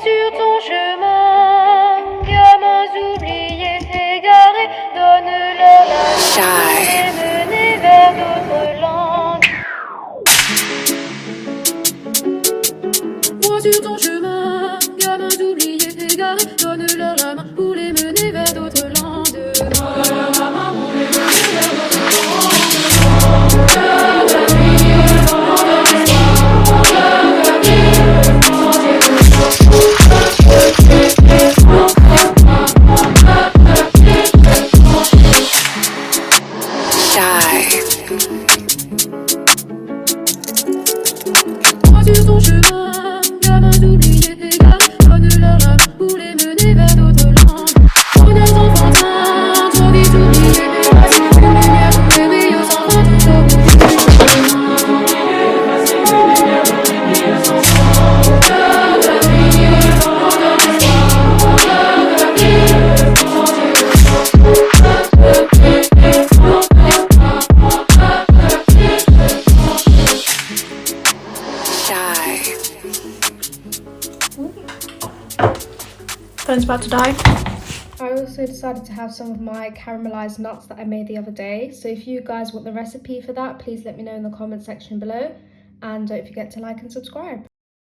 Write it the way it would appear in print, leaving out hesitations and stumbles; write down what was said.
sur ton chemin, gamins oubliés, égarés, donne-leur la main et mener vers d'autres langues. Moi sur ton chemin, gamins oubliés, égarés, donne-leur la main pour les mener vers d'autres landes. Donne-leur la main pour les mener vers d'autres landes. Sur ton chemin, gamins oubliés, égarés, donne-leur la main pour les mener vers d'autres landes. Honnêtes enfantins, trop vite oubliés, effacés, une lumière pour les rayons s'en vont toujours bouger. Phone's about to die. I also decided to have some of my caramelized nuts that I made the other day. So if you guys want the recipe for that, please let me know in the comment section below. And don't forget to like and subscribe.